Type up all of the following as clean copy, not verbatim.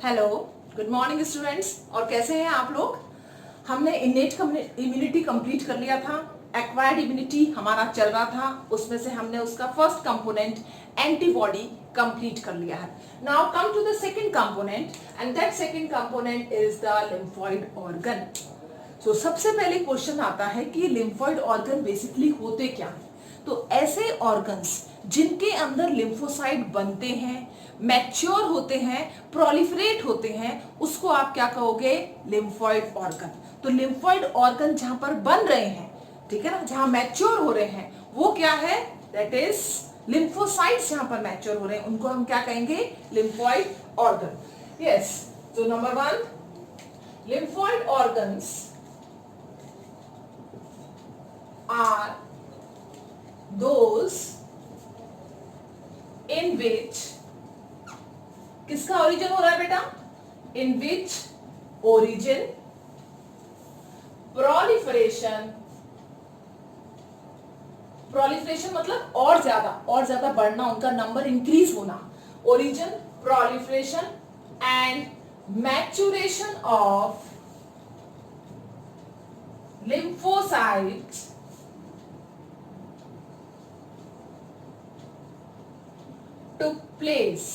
Hello, good morning students. और कैसे हैं आप लोग? हमने इनेट इम्यूनिटी कंप्लीट कर लिया था, एक्वायर्ड इम्यूनिटी हमारा चल रहा था, उसमें से हमने उसका फर्स्ट कंपोनेंट एंटीबॉडी कंप्लीट कर लिया है। Now come to the second component and that second component is the lymphoid organ. तो सबसे पहले क्वेश्चन आता है कि लिम्फॉइड ऑर्गन बेसिकली होते क्या हैं? तो ऐसे ऑर्गन्स जिनके अंदर लिम्फोसाइट बनते हैं, मैच्योर होते हैं, प्रोलिफरेट होते हैं, उसको आप क्या कहोगे? Lymphoid organ. तो लिम्फॉइड ऑर्गन जहां पर बन रहे हैं, ठीक है ना, जहां मैच्योर हो रहे हैं, वो क्या है? That is lymphocytes. जहां पर मैच्योर हो रहे हैं उनको हम क्या कहेंगे? Lymphoid organ. यस, तो number 1, lymphoid organs are those in which किसका ओरिजिन हो रहा है बेटा? in which origin, proliferation मतलब और ज्यादा बढ़ना, उनका नंबर इंक्रीज होना, origin, proliferation and maturation of lymphocytes took place।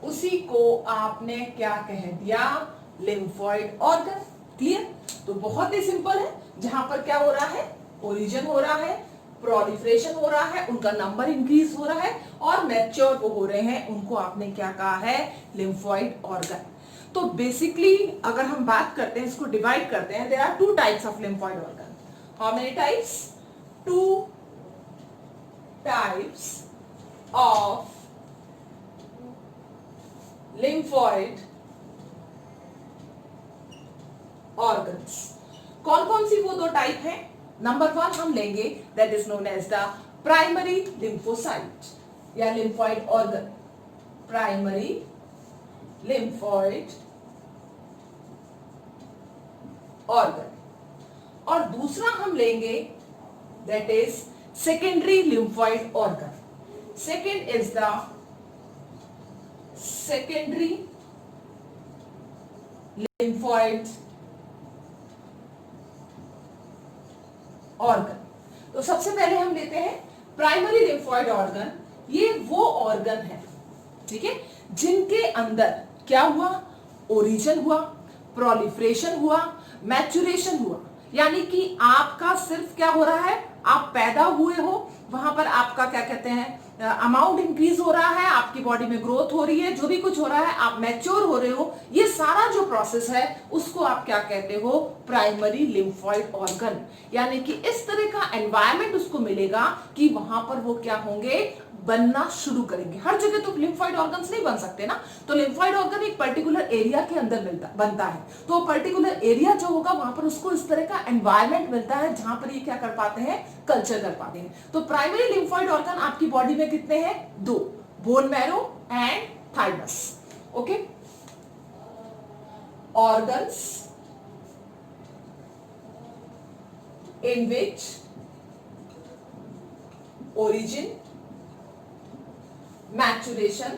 उसी को आपने क्या कह दिया? Lymphoid organ. क्लियर? तो बहुत ही सिंपल है, जहां पर क्या हो रहा है? ओरिजिन हो रहा है, प्रोलिफरेशन हो रहा है, उनका नंबर इंक्रीज हो रहा है और मैच्योर वो हो रहे हैं, उनको आपने क्या कहा है? Lymphoid organ. तो बेसिकली अगर हम बात करते हैं, इसको डिवाइड करते हैं, there are 2 types of lymphoid organ. How many types? 2 types of lymphoid organs. कौन कौन सी वो 2 टाइप हैं? नंबर 1 हम लेंगे, that is known as the primary lymphocyte या lymphoid organ. Primary lymphoid organ. और दूसरा हम लेंगे, that is secondary lymphoid organ. Second is the secondary lymphoid organ. तो सबसे पहले हम लेते हैं प्राइमरी लिम्फॉइड ऑर्गन। ये वो ऑर्गन है, ठीक है, जिनके अंदर क्या हुआ? ओरिजिन हुआ, प्रोलिफरेशन हुआ, मैच्योरेशन हुआ। यानी कि आपका सिर्फ क्या हो रहा है? आप पैदा हुए हो, वहां पर आपका क्या कहते हैं? अमाउंट इंक्रीज हो रहा है, आपकी बॉडी में ग्रोथ हो रही है, जो भी कुछ हो रहा है, आप मैच्योर हो रहे हो, ये सारा जो प्रोसेस है उसको आप क्या कहते हो? Primary lymphoid organ. यानी कि इस तरह का एनवायरनमेंट उसको मिलेगा कि वहां पर वो क्या होंगे? बनना शुरू करेंगे। हर जगह तो लिम्फॉइड ऑर्गन्स नहीं बन सकते ना, तो लिम्फॉइड ऑर्गन एक पर्टिकुलर एरिया के अंदर बनता है। तो पर्टिकुलर एरिया जो होगा वहां पर उसको इस तरह का एनवायरनमेंट मिलता है जहां पर ये क्या कर पाते हैं? कल्चर कर पाते हैं। तो प्राइमरी लिम्फॉइड ऑर्गन आपकी बॉडी में कितने हैं? 2, bone marrow and thymus. Okay, organs in which origin, maturation,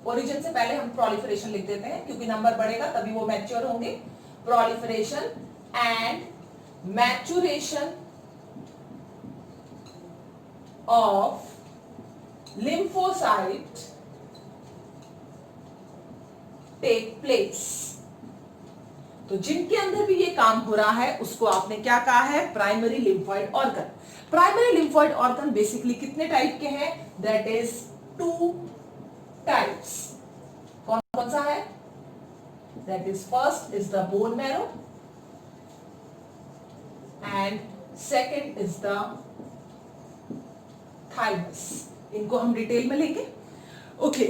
origin से पहले हम प्रोलिफरेशन लिख देते हैं क्योंकि नंबर बढ़ेगा तभी वो मैच्योर होंगे। Proliferation and maturation of lymphocyte take place. तो जिनके अंदर भी ये काम हो रहा है उसको आपने क्या कहा है? Primary lymphoid organ. Primary lymphoid organ basically कितने टाइप के हैं? That is 2 types. कौन कौन सा है? That is first is the bone marrow and second is the thymus. इनको हम डिटेल में लेंगे। ओके,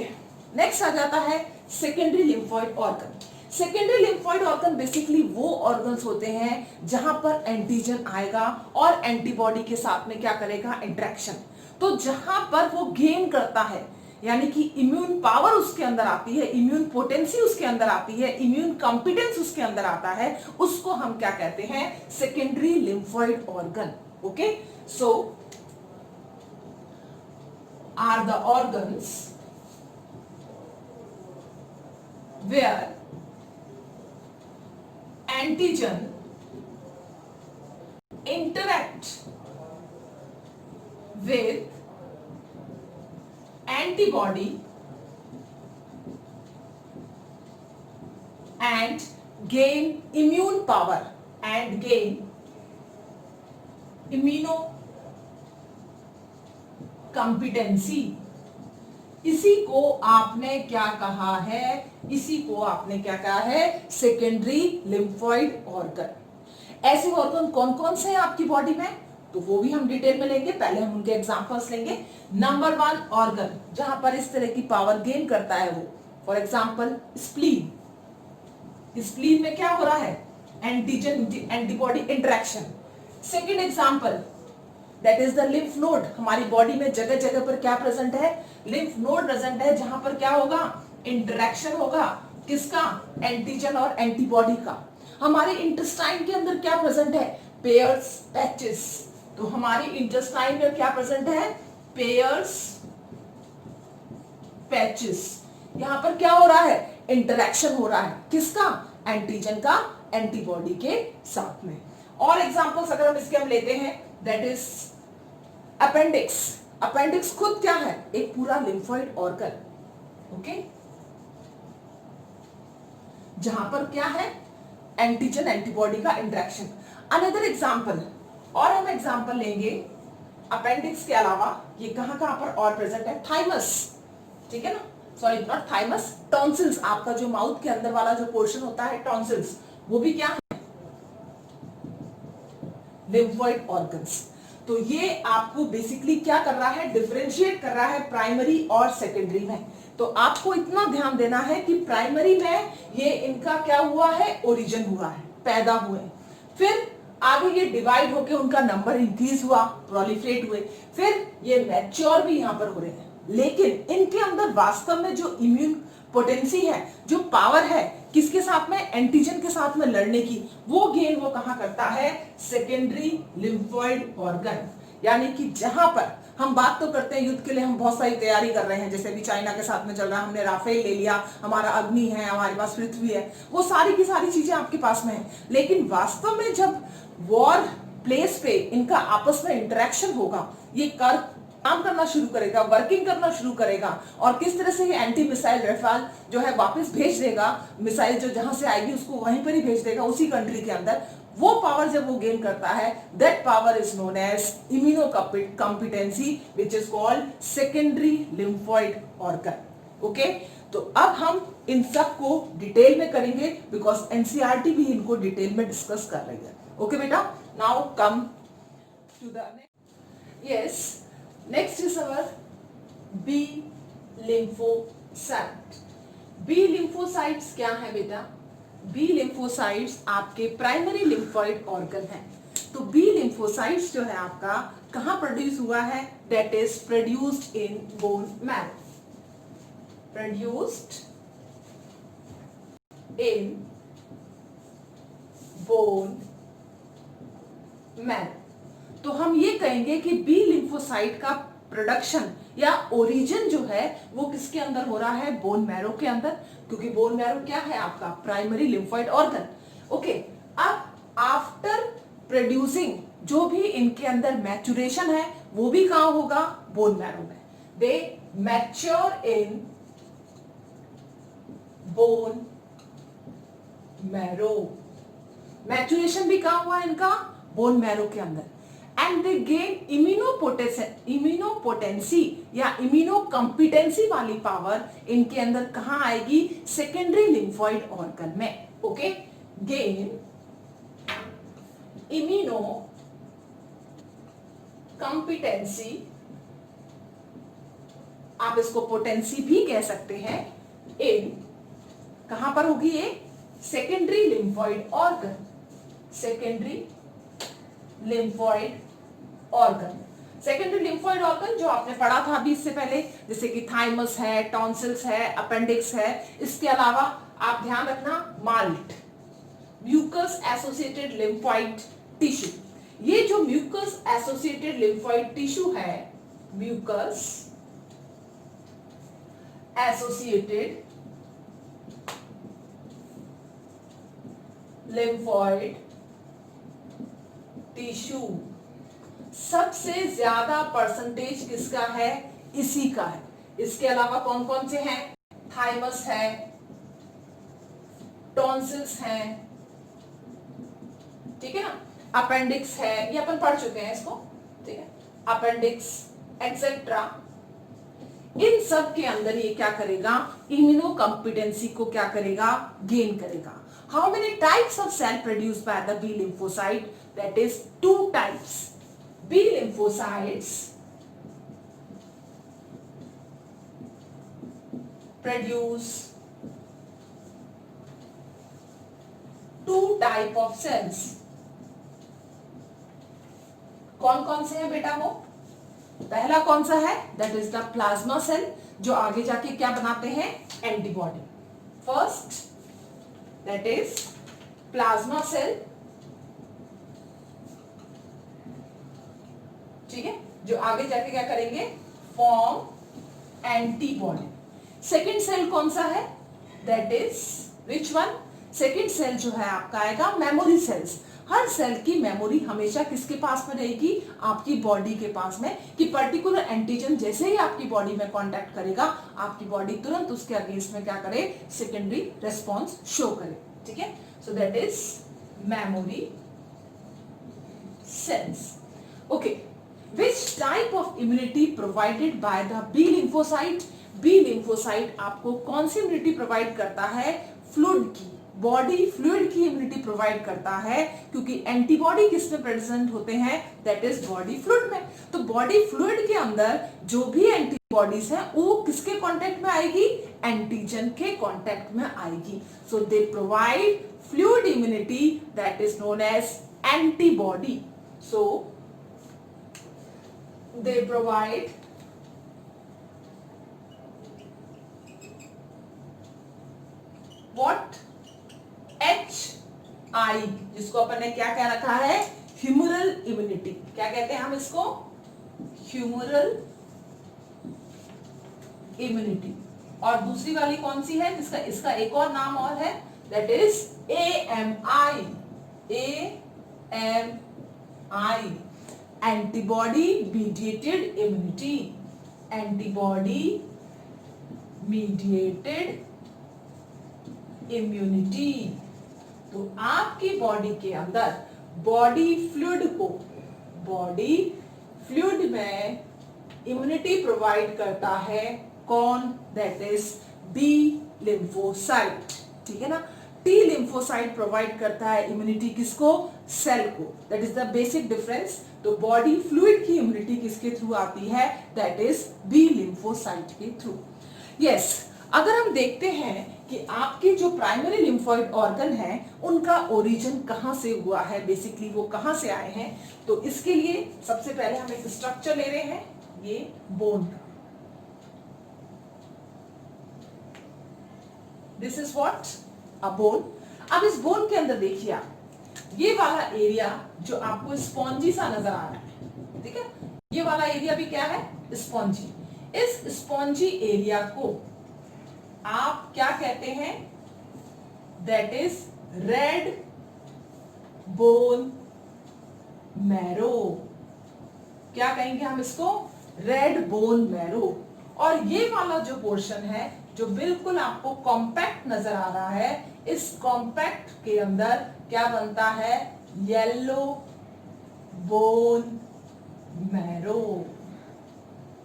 नेक्स्ट आ जाता है secondary lymphoid organ. Secondary lymphoid organ basically वो ऑर्गन्स होते हैं जहां पर एंटीजन आएगा और एंटीबॉडी के साथ में क्या करेगा? इंटरेक्शन। तो जहां पर वो गेन करता है, यानी कि इम्यून पावर उसके अंदर आती है, इम्यून पोटेंसी उसके अंदर आती है, इम्यून कॉम्पिटेंस उसके अंदर आता है, उसको हम क्या कहते हैं? Secondary lymphoid organ. Okay, so are the organs where antigen interact with antibody and gain immune power and gain immunocompetency। इसी को आपने क्या कहा है? इसी को आपने क्या कहा है? Secondary lymphoid organ. ऐसे ऑर्गन कौन कौन से हैं आपकी बॉडी में, तो वो भी हम डिटेल में लेंगे। पहले हम उनके एग्जांपल्स लेंगे। नंबर 1 ऑर्गन जहां पर इस तरह की पावर गेन करता है वो, फॉर एग्जांपल स्प्लीन। स्प्लीन में क्या हो रहा है? Antigen antibody interaction. Second example that is the lymph node. हमारी बॉडी में जगह जगह पर क्या प्रेजेंट है? लिम्फ नोड प्रेजेंट है, जहां पर क्या होगा? इंटरेक्शन होगा। किसका? एंटीजन और एंटीबॉडी का। हमारे इंटेस्टाइन के अंदर क्या प्रेजेंट है? Pairs patches. तो हमारी इंटेस्टाइन में क्या प्रेजेंट है? Pairs patches. यहां पर क्या हो रहा है? इंटरेक्शन हो रहा है। किसका? एंटीजन का एंटीबॉडी के साथ में। और एग्जांपल्स अगर हम इसके लेते हैं, दैट इज अपेंडिक्स। अपेंडिक्स खुद क्या है? एक पूरा लिम्फोइड ऑर्गन। ओके, जहां पर क्या है? एंटीजन एंटीबॉडी का इंटरेक्शन। अनदर एग्जांपल, और हम एग्जांपल लेंगे अपेंडिक्स के अलावा। ये कहां कहां पर और प्रेजेंट है? थाइमस, ठीक है ना, सॉरी नॉट थाइमस, टॉन्सिल्स। आपका जो माउथ के अंदर वाला जो पोर्शन होता है टॉन्सिल्स, वो भी क्या है? Lymphoid organs. तो ये आपको बेसिकली क्या कर रहा है? डिफरेंशिएट कर रहा है प्राइमरी और सेकेंडरी में। तो आपको इतना ध्यान देना है कि प्राइमरी में ये इनका क्या हुआ है? ओरिजिन हुआ है, पैदा हुए। फिर आगे ये डिवाइड होके उनका नंबर इंक्रीज हुआ, प्रोलिफरेट हुए, फिर ये मैच्योर भी यहां पर हो रहे हैं। लेकिन इनके अंदर वास्तव में जो इम्यून पोटेंसी है, जो पावर है, किसके साथ में? एंटीजन के साथ में लड़ने की, वो गेन वो कहां करता है? Secondary lymphoid organ. यानी कि जहां पर हम बात तो करते हैं युद्ध के लिए, हम बहुत सारी तैयारी कर रहे हैं, जैसे भी चाइना के साथ में चल रहा है, हमने राफेल ले लिया, हमारा अग्नि है, हमारे पास पृथ्वी है, वो सारी की सारी चीजें आपके पास में है। लेकिन वास्तव में जब वॉर प्लेस पे इनका आपस में इंटरेक्शन होगा, ये काम करना शुरू करेगा, वर्किंग करना शुरू करेगा, और किस तरह से ये एंटी मिसाइल रफाल जो है वापस भेज देगा, मिसाइल जो जहां से आएगी उसको वहीं पर ही भेज देगा, उसी कंट्री के अंदर। वो पावर जब वो गेन करता है, that power is known as immunocompetency, which is called secondary lymphoid organ. Okay, तो अब हम इन सब को डिटेल में करेंगे, बिकॉज एनसीईआरटी भी इनको डिटेल में डिस्कस कर रही है। ओके बेटा, now come to the yes, next is our B lymphocyte। B lymphocytes क्या है बेटा? B lymphocytes आपके प्राइमरी लिम्फोइड ऑर्गन है। तो B lymphocytes जो है आपका कहां प्रोड्यूस हुआ है? That is produced in bone marrow। Produced in bone marrow। तो हम ये कहेंगे कि बी लिम्फोसाइट का प्रोडक्शन या ओरिजिन जो है वो किसके अंदर हो रहा है? बोन मैरो के अंदर, क्योंकि बोन मैरो क्या है आपका? Primary lymphoid organ. ओके, अब आफ्टर प्रोड्यूसिंग जो भी इनके अंदर मैच्योरेशन है वो भी कहां होगा? बोन मैरो में। They mature in bone marrow. Maturation भी कहां हुआ इनका? बोन मैरो के अंदर। एंड दे गेन इम्यूनोपोटेंसी या इम्यूनोकॉम्पिटेंसी वाली पावर इनके अंदर कहां आएगी? सेकेंडरी लिम्फोइड ऑर्गन में। ओके, गेन इम्यूनोकॉम्पिटेंसी, आप इसको पोटेंसी भी कह सकते हैं, इन कहां पर होगी ये? Secondary lymphoid organ. Secondary lymphoid organ. Secondary lymphoid organ जो आपने पढ़ा था अभी इससे पहले, जैसे कि थाइमस है, टॉन्सिल्स है, अपेंडिक्स है। इसके अलावा आप ध्यान रखना MALT, mucus associated lymphoid tissue. ये जो म्यूकस एसोसिएटेड लिम्फोइड टिश्यू है, म्यूकस एसोसिएटेड लिम्फॉइड टिश्यू। सबसे ज्यादा परसेंटेज किसका है? इसी का है। इसके अलावा कौन कौन से हैं? थाइमस है, टॉन्सिल्स हैं, ठीक है ना, अपेंडिक्स है, ये अपन पढ़ चुके हैं इसको, ठीक है, अपेंडिक्स एक्सेट्रा। इन सब के अंदर ये क्या करेगा? इम्यूनो कॉम्पिटेंसी को क्या करेगा? गेन करेगा। How many types of cell produced by the B lymphocyte? That is 2 types. B lymphocytes produce 2 type of cells। कौन कौन से हैं बेटा वो? पहला कौन सा है? That is the plasma cell, जो आगे जाके क्या बनाते हैं? Antibody. First that is plasma cell, ठीक है, जो आगे जाके क्या करेंगे? Form antibody. सेकेंड सेल कौन सा है? That is which one? Second cell जो है आपका आएगा मेमोरी सेल्स। हर सेल की मेमोरी हमेशा किसके पास में रहेगी? आपकी बॉडी के पास में, कि पर्टिकुलर एंटीजन जैसे ही आपकी बॉडी में कांटेक्ट करेगा, आपकी बॉडी तुरंत उसके अगेंस्ट में क्या करे? सेकेंडरी रेस्पॉन्स शो करे, ठीक है। So that is memory cells. Okay, which type of immunity provided by the B lymphocyte? B lymphocyte आपको कौन सी इम्यूनिटी प्रोवाइड करता है? फ्लूइड की, बॉडी फ्लूइड की इम्यूनिटी प्रोवाइड करता है, क्योंकि एंटीबॉडी किसमें प्रेजेंट होते हैं? दैट इज बॉडी फ्लूइड में। तो बॉडी फ्लूइड के अंदर जो भी एंटीबॉडीज हैं वो किसके कांटेक्ट में आएगी? एंटीजन के कांटेक्ट में आएगी। So they provide fluid immunity that is known as antibody. So they provide what? HI, जिसको अपन ने क्या कह रखा है? Humoral immunity. क्या कहते हैं हम इसको? Humoral immunity. और दूसरी वाली कौन सी है जिसका इसका एक और नाम और है? That is AMI। AMI, antibody mediated immunity. Antibody mediated immunity. तो आपकी बॉडी के अंदर बॉडी फ्लूइड में इम्यूनिटी प्रोवाइड करता है कौन? दैट इज बी लिम्फोसाइट, ठीक है ना। टी लिम्फोसाइट प्रोवाइड करता है इम्यूनिटी किसको? सेल को। That is the basic difference. तो बॉडी फ्लूइड की इम्यूनिटी किसके थ्रू आती है? दैट इज बी लिम्फोसाइट के थ्रू। यस, अगर हम देखते हैं कि आपके जो प्राइमरी लिम्फॉइड ऑर्गन है उनका ओरिजिन कहां से हुआ है, बेसिकली वो कहां से आए हैं, तो इसके लिए सबसे पहले हम एक स्ट्रक्चर ले रहे हैं, ये बोन का। This is what? A bone. अब इस बोन के अंदर देखिए आप, ये वाला एरिया जो आपको स्पॉन्जी सा नजर आ रहा है, ठीक है, ये वाला एरिया भी क्या है? स्पॉन्जी। इस स्पॉन्जी एरिया को आप क्या कहते हैं? That is red bone marrow. क्या कहेंगे हम इसको? Red bone marrow. और ये वाला जो पोर्शन है जो बिल्कुल आपको कॉम्पैक्ट नजर आ रहा है, इस कॉम्पैक्ट के अंदर क्या बनता है? Yellow bone marrow.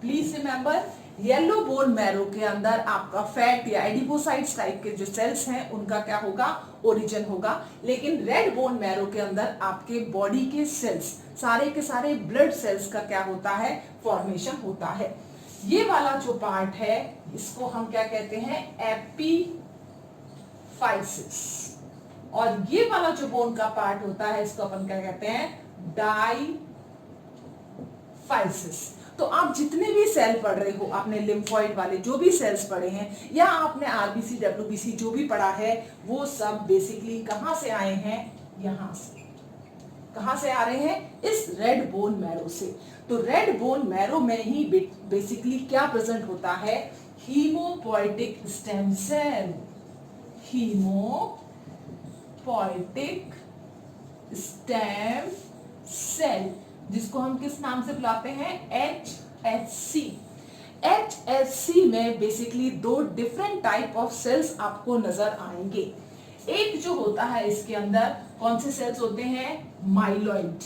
Please remember, yellow bone marrow के अंदर आपका फैट या एडिपोसाइट्स टाइप के जो सेल्स हैं उनका क्या होगा? ओरिजिन होगा। लेकिन रेड बोन मैरो के अंदर आपके बॉडी के सेल्स, सारे के सारे ब्लड सेल्स का क्या होता है? फॉर्मेशन होता है। ये वाला जो पार्ट है इसको हम क्या कहते हैं? एपीफाइसिस। और ये वाला जो बोन का पार्ट होता है इसको अपन क्या कहते हैं? डाईफाइसिस। तो आप जितने भी सेल पढ़ रहे हो, आपने लिम्फॉइड वाले जो भी सेल्स पढ़े हैं या आपने आरबीसी डब्ल्यूबीसी जो भी पढ़ा है, वो सब बेसिकली कहां से आए हैं? यहां से। कहां से आ रहे हैं? इस रेड बोन मैरो से। तो रेड बोन मैरो में ही बेसिकली क्या प्रेजेंट होता है? Haemopoietic stem cell. Haemopoietic haemopoietic stem cell, जिसको हम किस नाम से बुलाते हैं, HSC। HSC में बेसिकली दो डिफरेंट टाइप ऑफ सेल्स आपको नजर आएंगे। एक जो होता है इसके अंदर कौन से सेल्स होते हैं, माइलॉइड,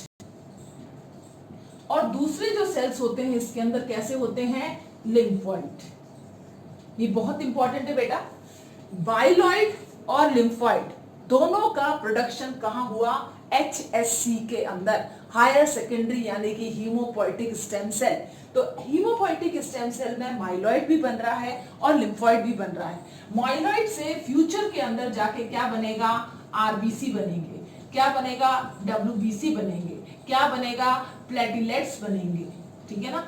और दूसरे जो सेल्स होते हैं इसके अंदर कैसे होते हैं, लिम्फॉइड। ये बहुत इंपॉर्टेंट है बेटा। माइलॉइड और लिम्फॉइड दोनों का प्रोडक्शन कहां हुआ, HSC के अंदर, हायर सेकेंडरी यानी कि हीमोपोइटिक स्टेम सेल। तो हीमोपोइटिक स्टेम सेल में माइलॉइड भी बन रहा है और लिम्फॉइड भी बन रहा है। माइलॉइड से फ्यूचर के अंदर जाके क्या बनेगा, आरबीसी बनेंगे, क्या बनेगा, WBC बनेंगे, क्या बनेगा, प्लेटलेट्स बनेंगे, ठीक है ना।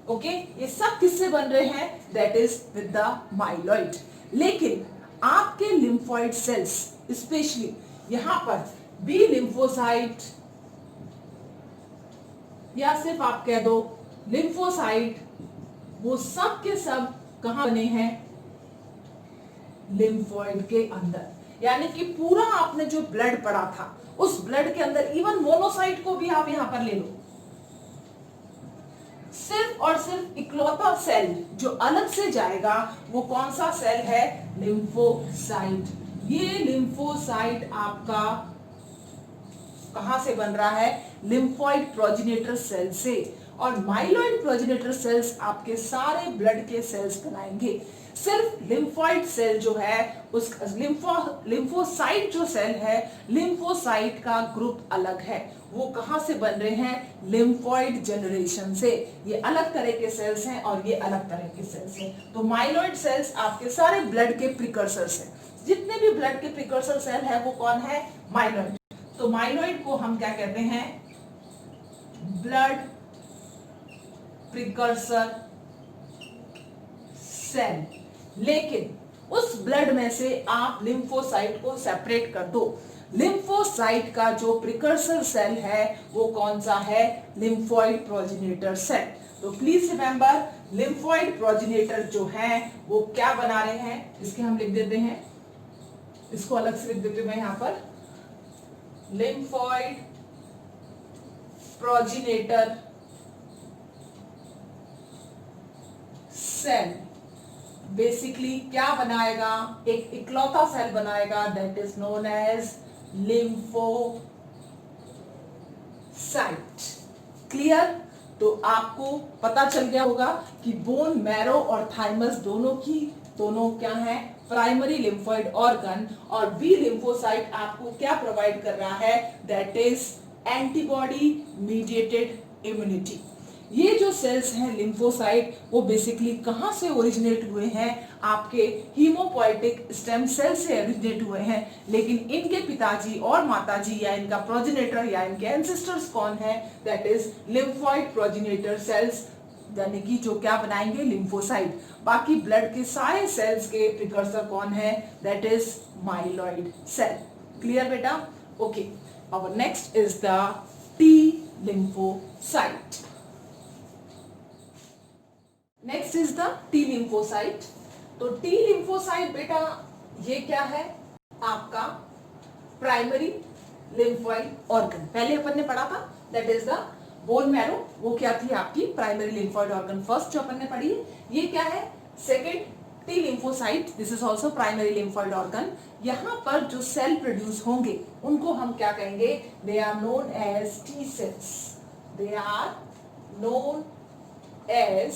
ओके, ये सब किससे बन रहे हैं, that is with the myeloid. लेकिन आपके लिम्फॉइड सेल्स स्पेशली यहां पर बी लिम्फोसाइट या सिर्फ आप कह दो लिम्फोसाइट, वो सब के सब कहां बने हैं, लिम्फॉइड के अंदर। यानी कि पूरा आपने जो ब्लड पड़ा था उस ब्लड के अंदर इवन मोनोसाइट को भी आप यहां पर ले लो, सिर्फ और सिर्फ इकलौता सेल जो अलग से जाएगा वो कौन सा सेल है, लिम्फोसाइट। ये लिम्फोसाइट आपका कहां से बन रहा है, लिम्फॉइड प्रोजेनेटर सेल से, और माइलॉइड प्रोजेनेटर सेल्स आपके सारे ब्लड के सेल्स बनाएंगे। सिर्फ लिम्फॉइड सेल जो है उस लिम्फोसाइट जो सेल है, लिम्फोसाइट का ग्रुप अलग है, वो कहां से बन रहे हैं, लिम्फॉइड जनरेशन से। ये अलग तरह के सेल्स हैं और ये अलग तरह के सेल्स हैं। तो माइलॉइड सेल्स आपके सारे ब्लड के प्रिकर्सर्स हैं। जितने भी ब्लड के प्रिकर्सर सेल है वो कौन है, माइलॉइड। तो माइलॉइड को हम क्या कहते हैं, ब्लड प्रिकर्सर सेल। लेकिन उस ब्लड में से आप लिम्फोसाइट को सेपरेट कर दो। लिम्फोसाइट का जो प्रिकर्सर सेल है वो कौन सा है, लिम्फॉइड प्रोजेनेटर सेल। तो प्लीज रिमेंबर, लिम्फॉइड प्रोजेनेटर जो है वो क्या बना रहे हैं, इसके हम लिख देते हैं, इसको अलग से लिख देते हैं यहां पर, लिम्फॉइड प्रोजेनेटर सेल बेसिकली क्या बनाएगा, एक इकलौता सेल बनाएगा, that is known as lymphocyte. Clear. तो आपको पता चल गया होगा कि बोन मैरो और थाइमस दोनों क्या है, प्राइमरी लिम्फॉइड ऑर्गन, और बी लिम्फोसाइट आपको क्या प्रोवाइड कर रहा है, that is antibody mediated immunity. ये जो सेल्स हैं लिम्फोसाइट वो बेसिकली कहां से ओरिजिनेट हुए हैं, आपके हीमोपोइटिक स्टेम सेल से ओरिजिनेट हुए हैं। लेकिन इनके पिताजी और माताजी या इनका प्रोजेनेटर या इनके एंसेस्टर्स कौन है, that is lymphoid progenitor cells, यानी कि जो क्या बनाएंगे, लिम्फोसाइट। बाकी ब्लड के सारे सेल्स के प्रिकर्सर कौन है, that is myeloid cell. Clear बेटा। Okay, our next is the T lymphocyte. Next is the T lymphocyte. तो टी लिम्फोसाइट बेटा ये क्या है, आपका प्राइमरी लिम्फॉइड ऑर्गन। पहले अपन ने पढ़ा था that is the bone marrow, वो क्या थी आपकी प्राइमरी लिम्फॉइड ऑर्गन, फर्स्ट जो अपन ने पढ़ी है। ये क्या है, second T lymphocyte, this is also primary lymphoid organ. यहाँ पर जो सेल प्रोड्यूस होंगे उनको हम क्या कहेंगे, they are known as T cells, they are known as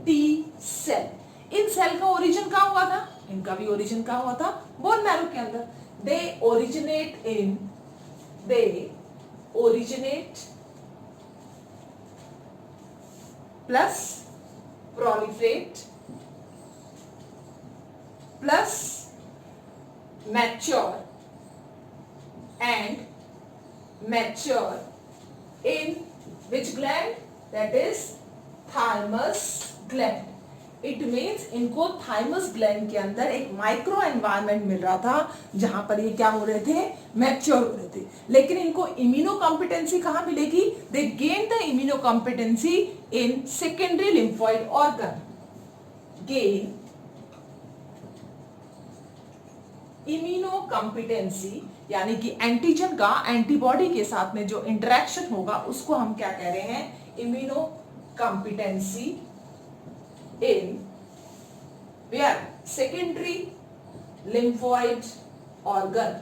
T cell. इन सेल का ओरिजिन कहां हुआ था, इनका भी ओरिजिन कहां हुआ था, बोन मैरो के अंदर। They originate plus proliferate plus mature in which gland, that is thymus gland. It means इनको थाइमस ग्लैंड के अंदर एक माइक्रो एनवायरनमेंट मिल रहा था जहां पर ये क्या हो रहे थे, मैच्योर हो रहे थे। लेकिन इनको इम्यूनो कॉम्पिटेंसी कहां मिलेगी, दे gain the immuno competency in secondary lymphoid organ, gain immuno competency, यानी कि एंटीजन का एंटीबॉडी के साथ में जो इंटरेक्शन होगा उसको हम क्या कह रहे हैं, immunocompetency in where secondary lymphoid organ.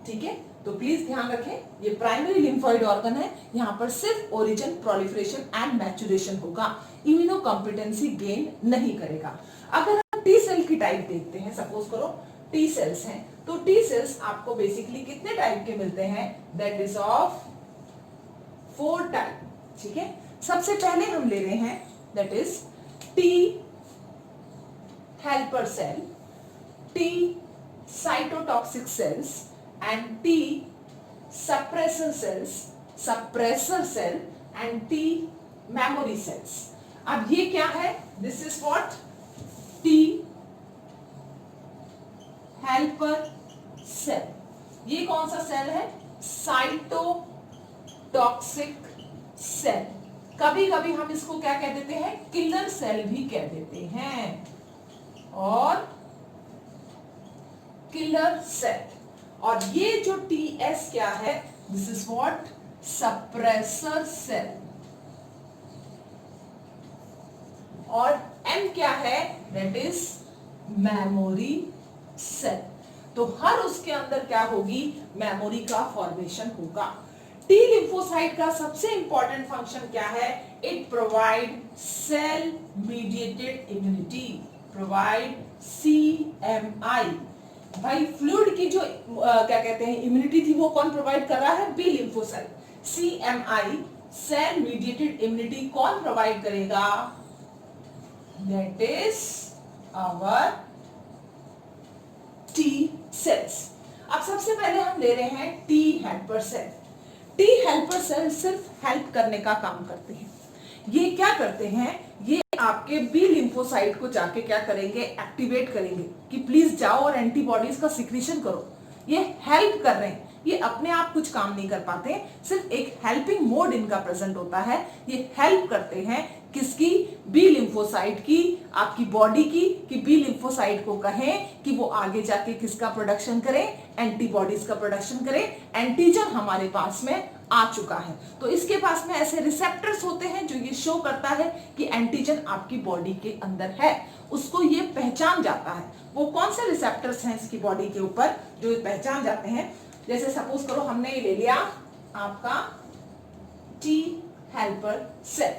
ठीक है, तो प्लीज ध्यान रखें ये प्राइमरी लिम्फोइड ऑर्गन है, यहां पर सिर्फ ओरिजिन, प्रोलिफरेशन एंड मैचुरेशन होगा, इम्यूनो कॉम्पिटेंसी गेन नहीं करेगा। अगर हम टी सेल की टाइप देखते हैं, सपोज करो टी सेल्स हैं, तो टी सेल्स आपको बेसिकली कितने टाइप के मिलते हैं, दैट इज ऑफ 4 टाइप। ठीक है, सबसे पहले हम ले रहे हैं that is T helper cell, T cytotoxic cells and T suppressor cell and T memory cells। अब ये क्या है, this is what T helper cell। ये कौन सा सेल है, साइटोटॉक्सिक सेल। कभी कभी हम इसको क्या कह देते हैं, किलर सेल भी कह देते हैं, और किलर सेल। और ये जो टीएस क्या है, this is what suppressor cell. और एम क्या है, दैट इज मेमोरी सेल। तो हर उसके अंदर क्या होगी, मेमोरी का फॉर्मेशन होगा। टी लिम्फोसाइट का सबसे इंपॉर्टेंट फंक्शन क्या है, it provide cell mediated immunity, provide CMI। भाई फ्लूइड की जो क्या कहते हैं इम्यूनिटी थी, वो कौन प्रोवाइड कर रहा है, B lymphocyte. CMI cell mediated immunity कौन प्रोवाइड करेगा, that is our T cells. अब सबसे पहले हम ले रहे हैं T helper cell. T helper cell सिर्फ हेल्प करने का काम करते हैं। ये क्या करते हैं, ये आपके बी लिम्फोसाइट को जाके क्या करेंगे, एक्टिवेट करेंगे कि प्लीज जाओ और एंटीबॉडीज का सिक्रीशन करो। ये हेल्प कर रहे हैं, ये अपने आप कुछ काम नहीं कर पाते, सिर्फ एक हेल्पिंग मोड इनका प्रेजेंट होता है। ये हेल्प करते हैं किसकी, बी लिम्फोसाइट की, आपकी बॉडी की, कि बी लिम्फोसाइट को कहें कि वो आगे जाके किसका प्रोडक्शन करें, एंटीबॉडीज का प्रोडक्शन करें। एंटीजन हमारे पास में आ चुका है, तो इसके पास में ऐसे रिसेप्टर्स होते हैं जो ये शो करता है कि एंटीजन आपकी बॉडी के अंदर है, उसको ये पहचान जाता है। वो कौन से रिसेप्टर्स हैं इसकी बॉडी के ऊपर जो ये पहचान जाते हैं, जैसे सपोज करो हमने ये ले लिया आपका T helper cell.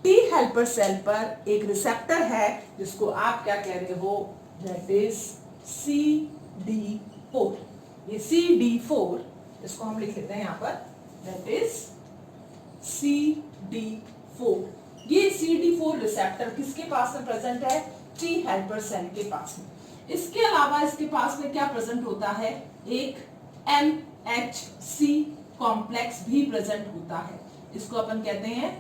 T helper cell पर एक रिसेप्टर है जिसको आप क्या कह रहे हो, दैट इज CD4। ये CD4, इसको हम लिख लेते हैं यहां पर, दैट इज CD4। ये CD4 रिसेप्टर किसके पास में प्रेजेंट है, टी हेल्पर सेल के पास में। इसके अलावा इसके पास में क्या प्रेजेंट होता है, एक MHC कॉम्प्लेक्स भी प्रेजेंट होता है, इसको अपन कहते हैं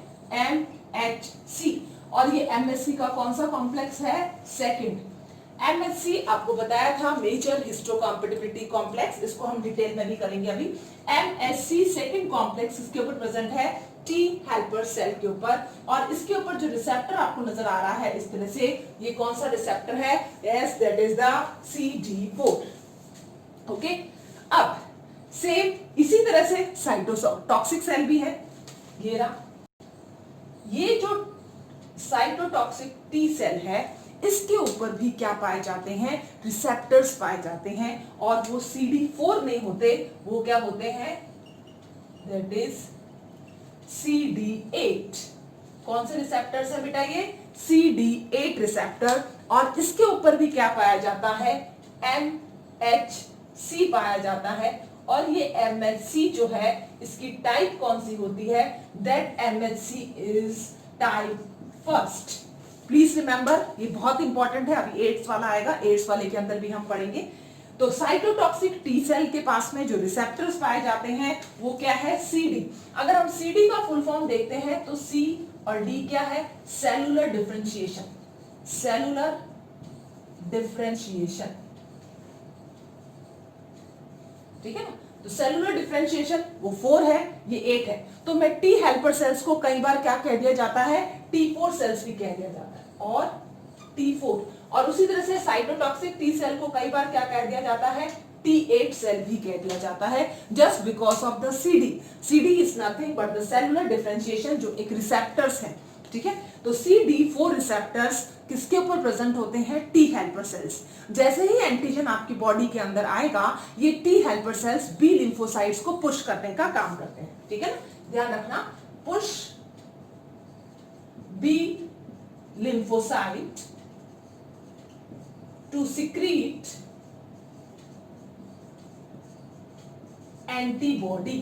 MHC। और ये MHC का कौन सा कॉम्प्लेक्स है, सेकंड। MHC आपको बताया था मेजर हिस्टोकॉम्पैटिबिलिटी कॉम्प्लेक्स, इसको हम डिटेल में भी करेंगे अभी। MHC सेकंड कॉम्प्लेक्स इसके ऊपर प्रेजेंट है टी हेल्पर सेल के ऊपर, और इसके ऊपर जो रिसेप्टर आपको नजर आ रहा है इस तरह से, ये कौन सा रिसेप्टर है, yes that is the CD4। Okay, अब सेम इसी तरह से साइटोटॉक्सिक सेल भी है, ये रहा। ये जो साइटोटॉक्सिक टी सेल है, इसके ऊपर भी क्या पाए जाते हैं, रिसेप्टर्स पाए जाते हैं, और वो CD4 नहीं होते, वो क्या होते हैं, दैट इज CD8। कौन से रिसेप्टर्स है बेटा, ये CD8 रिसेप्टर। और इसके ऊपर भी क्या पाया जाता है, MHC पाया जाता है। और ये MHC जो है, इसकी टाइप कौन सी होती है, that MHC is type first. Please remember, ये बहुत इंपॉर्टेंट है, अभी एड्स वाला आएगा, एड्स वाले के अंदर भी हम पढ़ेंगे। तो साइटोटॉक्सिक टी सेल के पास में जो रिसेप्टर्स पाए जाते हैं वो क्या है, CD। अगर हम CD का फुल फॉर्म देखते हैं तो C और D क्या है, सेलुलर डिफरेंशिएशन, सेलुलर डिफरेंशिएशन, ठीक है ना। तो सेलुलर डिफरेंशिएशन वो 4 है, ये 8 है। तो मैं टी हेल्पर सेल्स को कई बार क्या कह दिया जाता है, T4 सेल्स भी कह दिया जाता है, और T4। और उसी तरह से साइटोटॉक्सिक टी सेल को कई बार क्या कह दिया जाता है, T8 सेल भी कह दिया जाता है, just because of the CD। CD is nothing but the cellular differentiation, जो एक रिसेप्टर्स है, ठीक है। तो CD4 रिसेप्टर्स किसके ऊपर प्रेजेंट होते हैं, टी हेल्पर सेल्स। जैसे ही एंटीजन आपकी बॉडी के अंदर आएगा, ये T helper cells B lymphocytes को पुश करने का काम करते हैं, ठीक है ना, ध्यान रखना, push B lymphocyte to secrete antibody,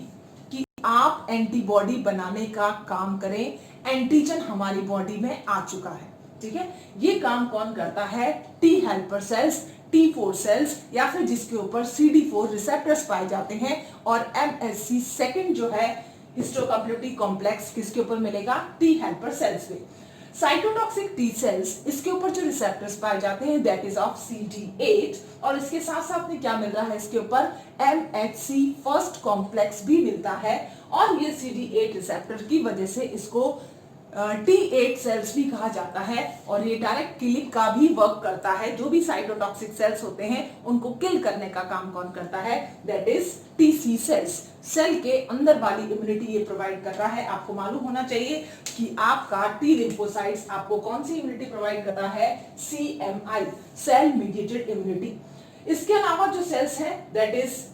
कि आप एंटीबॉडी बनाने का काम करें, एंटीजन हमारी बॉडी में आ चुका है, ठीक है। ये काम कौन करता है, T helper sales, T4 sales, या फिर जिसके ऊपर CD4 रिसेप्टर्स पाए जाते हैं। और MHC सेकंड जो है हिस्टोकम्प्लेटिक कॉम्प्लेक्स किसके ऊपर मिलेगा, टी हेल्पर सेल्स पे। साइटोटॉक्सिक टी सेल्स, इसके ऊपर जो रिसेप्टर्स पाए जाते हैं दैट इज ऑफ CD8, और इसके साथ साथ में क्या मिल रहा है, इसके ऊपर MHC फर्स्ट कॉम्प्लेक्स भी मिलता है। और ये CD8 रिसेप्टर की वजह से इसको T8 सेल्स भी कहा जाता है, और ये डायरेक्ट किलिंग का भी वर्क करता है। जो भी साइटोटॉक्सिक सेल्स होते हैं उनको किल करने का काम कौन करता है, that is TC cells. Cell के अंदर वाली इम्यूनिटी ये प्रोवाइड कर रहा है। आपको मालूम होना चाहिए कि आपका टी लिम्फोसाइट्स आपको कौन सी इम्यूनिटी प्रोवाइड कर रहा है, CMI, सेल मीडिएटेड इम्यूनिटी। इसके अलावा जो सेल्स है that is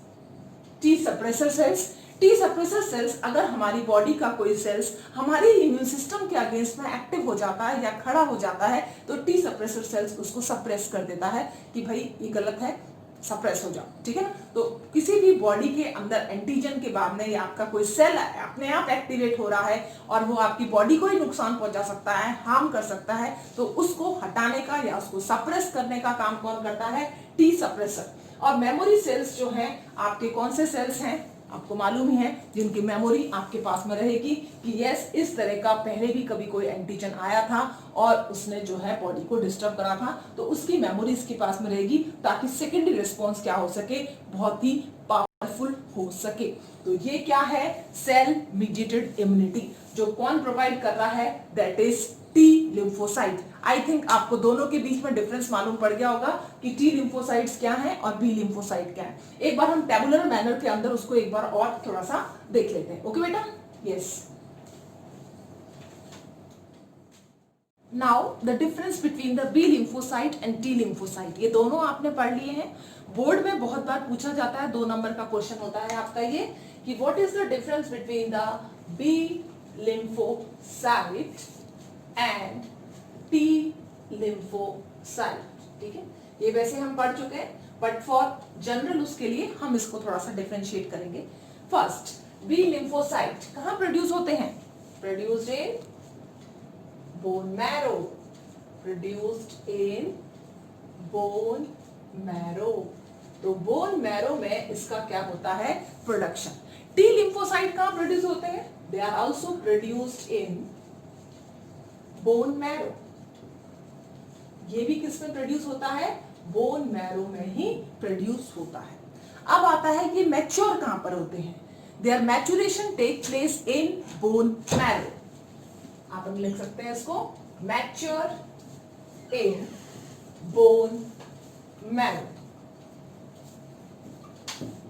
T suppressor cells. T suppressor cells, अगर हमारी बॉडी का कोई सेल्स हमारे इम्यून सिस्टम के अगेंस्ट में एक्टिव हो जाता है या खड़ा हो जाता है, तो टी सप्रेसर सेल्स उसको सप्रेस कर देता है कि भाई ये गलत है, सप्रेस हो जाओ, ठीक है ना। तो किसी भी बॉडी के अंदर एंटीजन के बाद में या आपका कोई सेल अपने आप एक्टिवेट हो रहा है और वो आपकी बॉडी को ही नुकसान पहुंचा सकता है, हार्म कर सकता है, तो उसको हटाने का या उसको सप्रेस करने का काम कौन करता है, टी सप्रेसर। और मेमोरी सेल्स जो हैं आपके कौन से सेल्स हैं, आपको मालूम ही है, जिनकी मेमोरी आपके पास में रहेगी कि यस इस तरह का पहले भी कभी कोई एंटीजन आया था और उसने जो है बॉडी को डिस्टर्ब करा था, तो उसकी मेमोरी इसके पास में रहेगी ताकि सेकेंडरी रिस्पॉन्स क्या हो सके, बहुत ही पावरफुल हो सके। तो ये क्या है, सेल मीडिएटेड इम्यूनिटी, जो कौन प्रोवाइड कर रहा है, that is T lymphocyte. I think आपको दोनों के बीच में डिफरेंस मालूम पड़ गया होगा कि टी लिम्फोसाइट्स क्या है और बी लिम्फोसाइट क्या है। एक बार हम टेबुलर मैनर के अंदर उसको एक बार और थोड़ा सा देख लेते हैं। ओके बेटा, yes. Now the difference between the B lymphocyte and T lymphocyte, ये दोनों आपने पढ़ लिए हैं। बोर्ड में बहुत बार पूछा जाता है, 2 नंबर का क्वेश्चन होता है आपका ये कि what is the difference between the B lymphocyte and T lymphocyte, ठीक है। ये वैसे हम पढ़ चुके हैं, बट फॉर जनरल उसके लिए हम इसको थोड़ा सा डिफरेंशिएट करेंगे। फर्स्ट, बी लिम्फोसाइट कहां प्रोड्यूस होते हैं, produced in bone marrow, produced in bone marrow. तो बोन मैरो में इसका क्या होता है, प्रोडक्शन। टी लिम्फोसाइट कहां प्रोड्यूस होते हैं, they are also produced in bone marrow. ये भी किस में प्रोड्यूस होता है, बोन मैरो में ही प्रोड्यूस होता है। अब आता है कि मैच्योर कहां पर होते हैं, there maturation take place in bone marrow. आप लिख सकते हैं इसको, mature in bone marrow.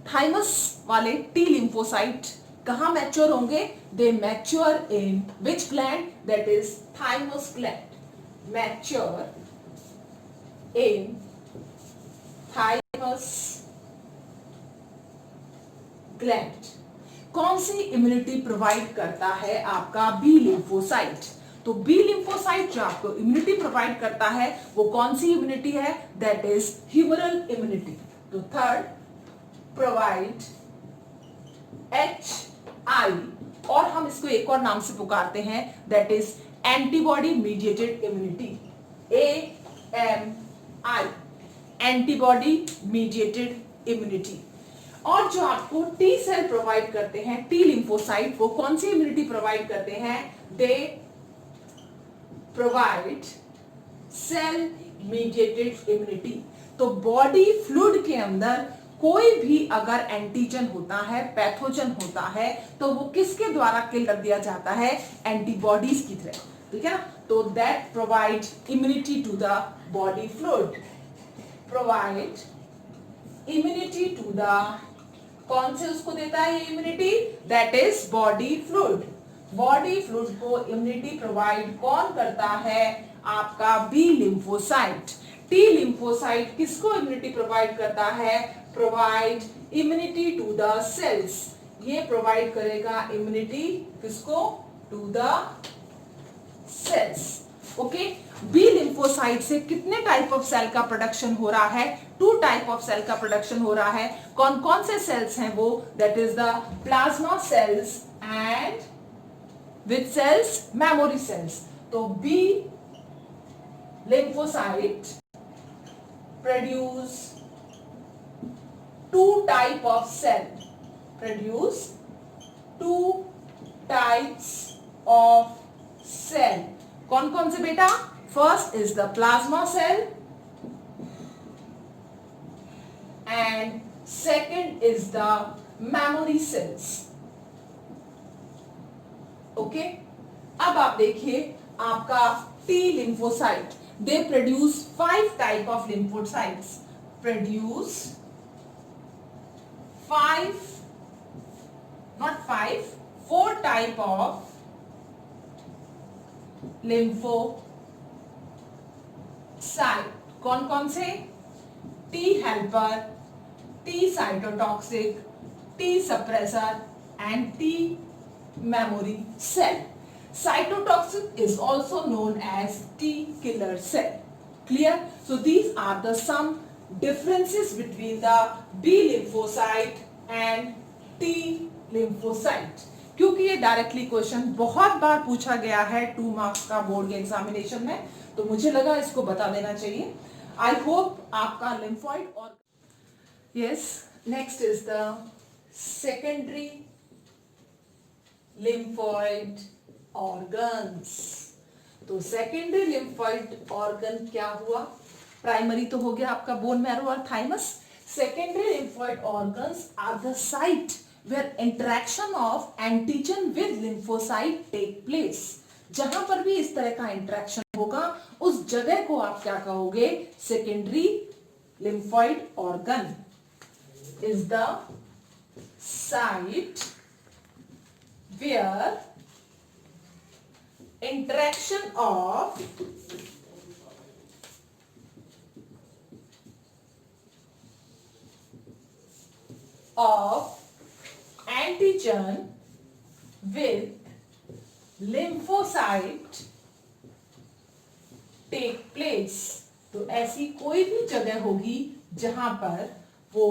Thymus वाले टी लिम्फोसाइट कहां मैच्योर होंगे, they mature in which gland, that is thymus gland. Mature in thymus gland. कौन सी इम्यूनिटी प्रोवाइड करता है आपका बी लिम्फोसाइट, तो बी लिम्फोसाइट जो आपको इम्यूनिटी प्रोवाइड करता है वो कौन सी इम्यूनिटी है, दैट इज ह्यूमरल इम्यूनिटी। तो थर्ड, प्रोवाइड HI, और हम इसको एक और नाम से पुकारते हैं, that is antibody mediated immunity, AMI, antibody mediated immunity. और जो आपको टी सेल प्रोवाइड करते हैं, टी लिम्फोसाइट, वो कौन सी इम्यूनिटी प्रोवाइड करते हैं, they provide cell mediated immunity. तो बॉडी फ्लूइड के अंदर कोई भी अगर एंटीजन होता है, पैथोजन होता है, तो वो किसके द्वारा किल कर दिया जाता है, एंटीबॉडीज की तरह। ठीक है ना। तो that provide immunity to the body fluid, provide immunity to the, कौन से उसको देता है ये immunity, that is body fluid. Body fluid को इम्यूनिटी प्रोवाइड कौन करता है, आपका बी लिम्फोसाइट। टी लिम्फोसाइट किसको इम्यूनिटी प्रोवाइड करता है, provide immunity to the cells. ये प्रोवाइड करेगा इम्यूनिटी किसको, to the cells. Okay, B lymphocyte से कितने टाइप ऑफ सेल का प्रोडक्शन हो रहा है, 2 टाइप ऑफ सेल का प्रोडक्शन हो रहा है। कौन कौन से सेल्स हैं वो, that is the plasma cells and which cells, memory cells. तो B lymphocyte produce 2 type of cell, produce 2 types of cell। कौन कौन से बेटा, first is the plasma cell and second is the memory cells. Okay, अब आप देखिए आपका T lymphocyte, they produce 5 type of lymphocytes, produce 5, not 5, 4 type of lymphocyte। कौन कौन से, T helper, T cytotoxic, T suppressor and T memory cell. Cytotoxic is also known as T killer cell. Clear? So these are the some differences between the B lymphocyte and T lymphocyte. क्योंकि ये directly question बहुत बार पूछा गया है 2 marks का board के examination में, तो मुझे लगा इसको बता देना चाहिए। आई होप आपका लिम्फॉइड और yes, next is the secondary lymphoid organs. तो सेकेंडरी लिम्फॉइड ऑर्गन क्या हुआ, प्राइमरी तो हो गया आपका बोन मैरो और thymus. Secondary lymphoid organs are the site where interaction of antigen with lymphocyte take place. जहां पर भी इस तरह का इंटरेक्शन होगा उस जगह को आप क्या कहोगे, secondary lymphoid organ is the site where interaction of antigen with lymphocyte take place। तो ऐसी कोई भी जगह होगी जहां पर वो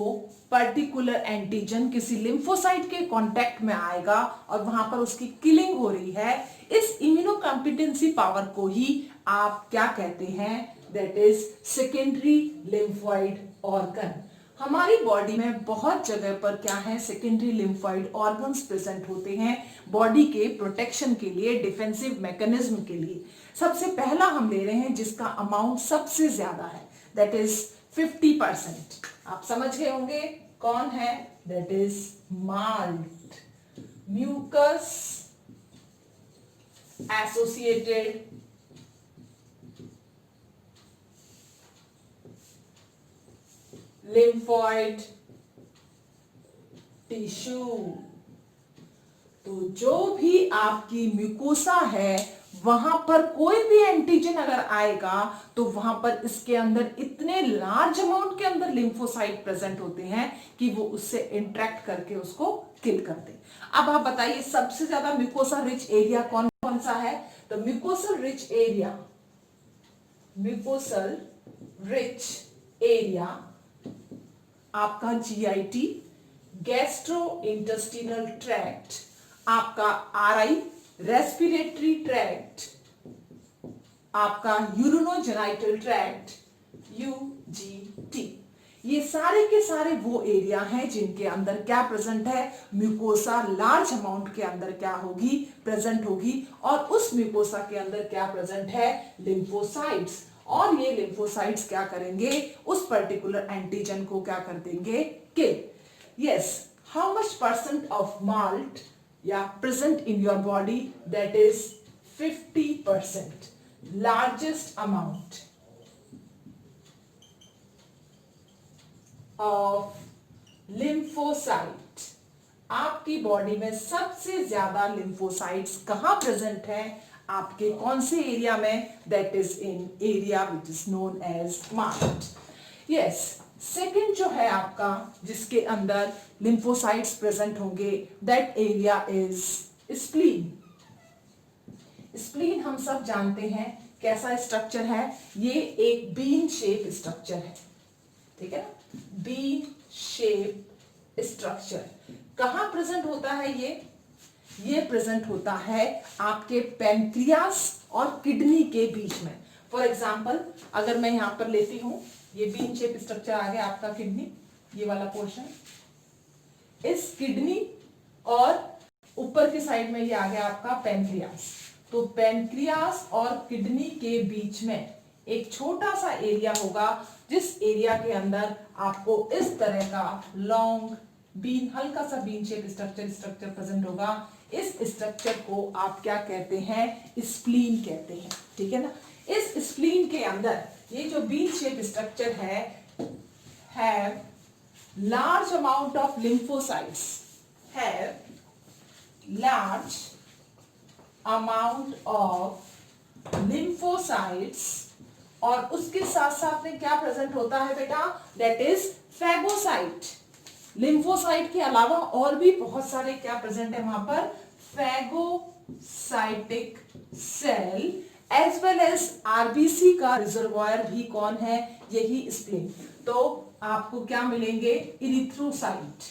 पर्टिकुलर एंटीजन किसी लिम्फोसाइट के कांटेक्ट में आएगा और वहां पर उसकी किलिंग हो रही है। इस इम्यूनोकॉम्पिटेंसी पावर को ही आप क्या कहते हैं, that is secondary lymphoid organ. हमारी बॉडी में बहुत जगह पर क्या है, सेकेंडरी लिम्फॉइड ऑर्गन्स प्रेजेंट होते हैं बॉडी के प्रोटेक्शन के लिए, डिफेंसिव मैकेनिज्म के लिए। सबसे पहला हम ले रहे हैं जिसका अमाउंट सबसे ज्यादा है, दैट इज 50%। आप समझ गए होंगे कौन है, that is MALT, mucus associated lymphoid tissue. तो जो भी आपकी म्यूकोसा है वहां पर कोई भी एंटीजन अगर आएगा तो वहां पर इसके अंदर इतने लार्ज अमाउंट के अंदर लिम्फोसाइट प्रेजेंट होते हैं कि वो उससे इंटरेक्ट करके उसको किल करते। अब आप बताइए सबसे ज्यादा म्यूकोसा रिच एरिया कौन कौन सा है, तो mucosal rich area, mucosal rich area आपका जीआईटी, गैस्ट्रो इंटेस्टिनल ट्रैक्ट, आपका आरआई, रेस्पिरेटरी ट्रैक्ट, आपका यूरिनोजेनाइटल ट्रैक्ट, यूजीटी। ये सारे के सारे वो एरिया हैं जिनके अंदर क्या प्रेजेंट है, म्यूकोसा लार्ज अमाउंट के अंदर क्या होगी, प्रेजेंट होगी। और उस म्यूकोसा के अंदर क्या प्रेजेंट है, लिम्फोसाइट्स। और ये लिम्फोसाइट्स क्या करेंगे, उस पर्टिकुलर एंटीजन को क्या कर देंगे, kill. Yes, how much % of MALT या present in your body, that is 50% largest amount of lymphocyte, आपकी बॉडी में सबसे ज्यादा लिम्फोसाइट्स कहां प्रेजेंट है, आपके कौन से एरिया में, that is in area which is known as MALT. Yes, second जो है आपका जिसके अंदर लिम्फोसाइट्स प्रेजेंट होंगे, that area is spleen. Spleen हम सब जानते हैं कैसा स्ट्रक्चर है, ये एक बीन शेप स्ट्रक्चर है, ठीक है ना, बीन शेप स्ट्रक्चर। कहां प्रेजेंट होता है ये प्रेजेंट होता है आपके पैंक्रियास और किडनी के बीच में। फॉर एग्जाम्पल अगर मैं यहां पर लेती हूं, ये बीन शेप स्ट्रक्चर आ गया आपका किडनी, ये वाला पोर्शन, इस किडनी और ऊपर की साइड में ये आ गया आपका पैंक्रियास। तो पैंक्रियास और किडनी के बीच में एक छोटा सा एरिया होगा, जिस एरिया के अंदर आपको इस तरह का लॉन्ग बीन, हल्का सा बीन शेप स्ट्रक्चर प्रेजेंट होगा। इस स्ट्रक्चर को आप क्या कहते हैं, स्प्लीन कहते हैं, ठीक है ना। इस स्प्लीन के अंदर ये जो बीन शेप स्ट्रक्चर है large amount of lymphocytes, large amount of lymphocytes, और उसके साथ साथ में क्या प्रेजेंट होता है बेटा, दैट इज फैगोसाइट। लिम्फोसाइट के अलावा और भी बहुत सारे क्या प्रेजेंट है वहां पर, phagocytic cell as well as RBC का रिजर्वायर भी कौन है, यही स्प्लीन। तो आपको क्या मिलेंगे, इरिथ्रोसाइट।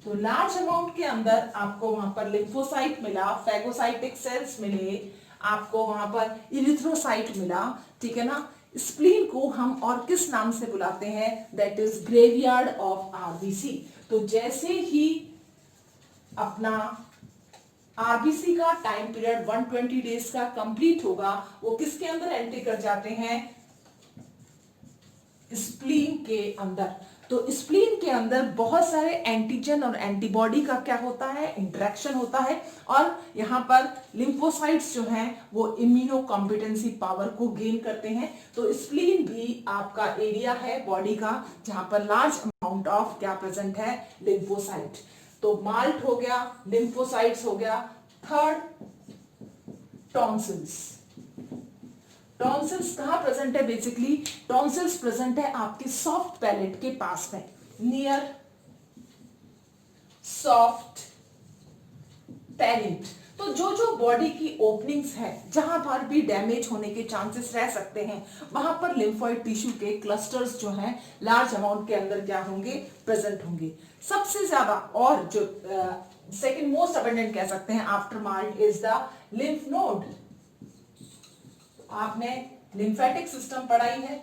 तो लार्ज अमाउंट के अंदर आपको वहां पर लिम्फोसाइट मिला, फैगोसाइटिक सेल्स मिले, आपको वहां पर इरिथ्रोसाइट मिला, ठीक है ना। स्प्लीन को हम और किस नाम से बुलाते हैं, that is graveyard of RBC. तो जैसे ही अपना आरबीसी का टाइम पीरियड 120 डेज का कंप्लीट होगा, वो किसके अंदर एंट्री कर जाते हैं, स्प्लीन के अंदर। तो स्प्लीन के अंदर बहुत सारे एंटीजन और एंटीबॉडी का क्या होता है, इंटरेक्शन होता है, और यहां पर लिम्फोसाइट्स जो हैं वो इम्यूनो कॉम्पिटेंसी पावर को गेन करते हैं। तो स्प्लीन भी आपका एरिया है बॉडी का जहां पर लार्ज अमाउंट ऑफ क्या प्रेजेंट है, लिम्फोसाइट। तो माल्ट हो गया, लिम्फोसाइट्स हो गया। Third, tonsils. टॉन्सिल्स कहां प्रेजेंट है, बेसिकली टॉन्सिल्स प्रेजेंट है आपके सॉफ्ट पैलेट के पास में, नियर सॉफ्ट पैलेट। तो जो बॉडी की ओपनिंग्स है, जहां पर भी डैमेज होने के चांसेस रह सकते हैं, वहां पर लिम्फोइड टिश्यू के क्लस्टर्स जो हैं लार्ज अमाउंट के अंदर क्या होंगे, प्रेजेंट होंगे। सबसे ज्यादा और जो सेकंड मोस्ट अबंडेंट कह सकते हैं after malt is the lymph node. आपने लिम्फेटिक सिस्टम पढ़ाई है,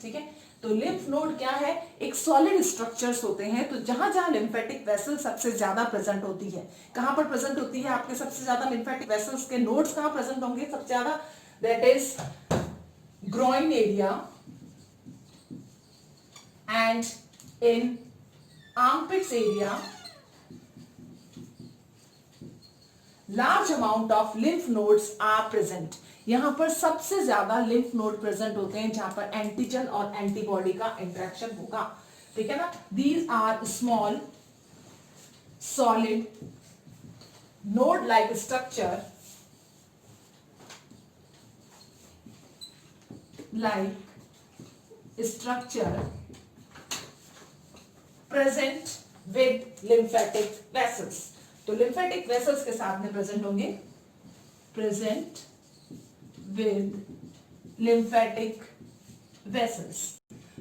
ठीक है। तो लिम्फ नोड क्या है, एक सॉलिड स्ट्रक्चर्स होते हैं। तो जहां जहां लिम्फेटिक वेसल सबसे ज्यादा प्रेजेंट होती है, कहां पर प्रेजेंट होती है आपके सबसे ज्यादा लिम्फेटिक वेसल्स के नोड्स कहां प्रेजेंट होंगे सबसे ज्यादा, that is groin area and in armpits area. Large amount of lymph nodes are present. यहां पर सबसे ज्यादा लिम्फ नोड प्रेजेंट होते हैं जहां पर एंटीजन और एंटीबॉडी का इंटरेक्शन होगा, ठीक है ना। These are small solid node like structure present with lymphatic vessels. तो लिम्फेटिक वेसल्स के साथ में प्रेजेंट होंगे, प्रेजेंट विद लिम्फेटिक वेसल्स।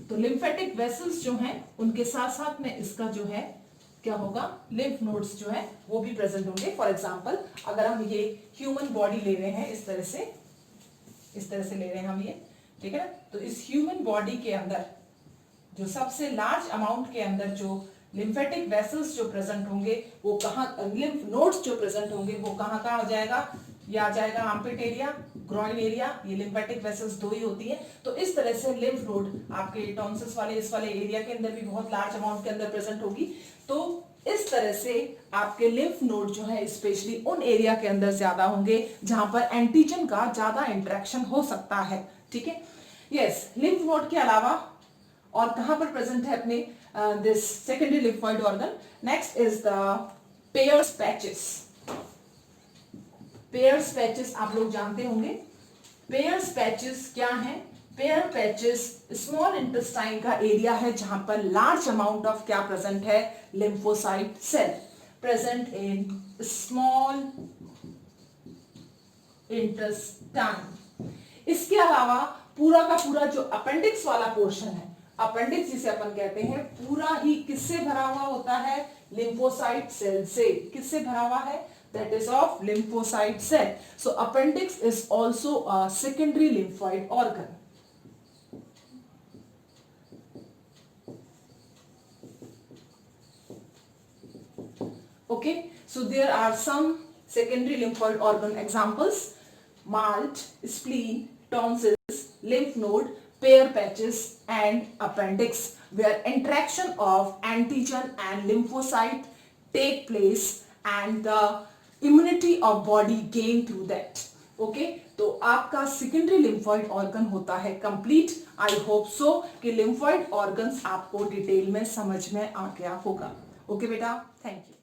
तो लिम्फेटिक वेसल्स जो हैं उनके साथ साथ में इसका जो है क्या होगा, लिम्फ नोड्स जो है वो भी प्रेजेंट होंगे। फॉर एग्जांपल अगर हम ये ह्यूमन बॉडी ले रहे हैं, इस तरह से ले रहे हैं हम ये, ठीक है ना। तो इस ह्यूमन बॉडी के अंदर जो सबसे लार्ज अमाउंट के अंदर जो लिम्फेटिक वेसल्स जो प्रेजेंट होंगे वो कहां, लिम्फ नोड्स जो प्रेजेंट होंगे वो कहां हो जाएगा, ये आ जाएगा आर्मपिट एरिया, ग्रोइन एरिया। ये लिम्फेटिक वेसल्स दो ही होती है। तो इस तरह से लिम्फ नोड आपके टॉन्सिल्स वाले इस वाले एरिया के अंदर भी बहुत लार्ज अमाउंट के अंदर प्रेजेंट होगी। तो इस तरह से आपके लिम्फ नोड जो है स्पेशली उन एरिया के अंदर ज्यादा होंगे जहां पर एंटीजन का ज्यादा इंटरेक्शन हो सकता है, ठीक है। यस, लिम्फ नोड के अलावा और कहां पर प्रेजेंट है अपने this secondary lymphoid organ, next is the Peyer's patches. Peyer's patches आप लोग जानते होंगे। पेयर्स पैचेस क्या है? पेयर पैचेस स्मॉल इंटेस्टाइन का एरिया है जहां पर लार्ज अमाउंट ऑफ क्या प्रेजेंट है? Lymphocyte cell present in small intestine. इसके अलावा पूरा का पूरा जो अपेंडिक्स वाला पोर्शन है, अपेंडिक्स जिसे अपन कहते हैं, पूरा ही किससे भरा हुआ होता है? लिम्फोसाइट सेल से। किससे भरा हुआ है? That is of lymphocyte cell. So appendix is also a secondary lymphoid organ. Okay, so there are some secondary lymphoid organ examples: malt, spleen, tonsils, lymph node, Peyer's patches, and appendix, where interaction of antigen and lymphocyte take place and the immunity of body gain through that. Okay, तो आपका secondary lymphoid organ होता है complete. I hope so कि lymphoid organs आपको detail में समझ में आ गया होगा। ओके बेटा, थैंक यू।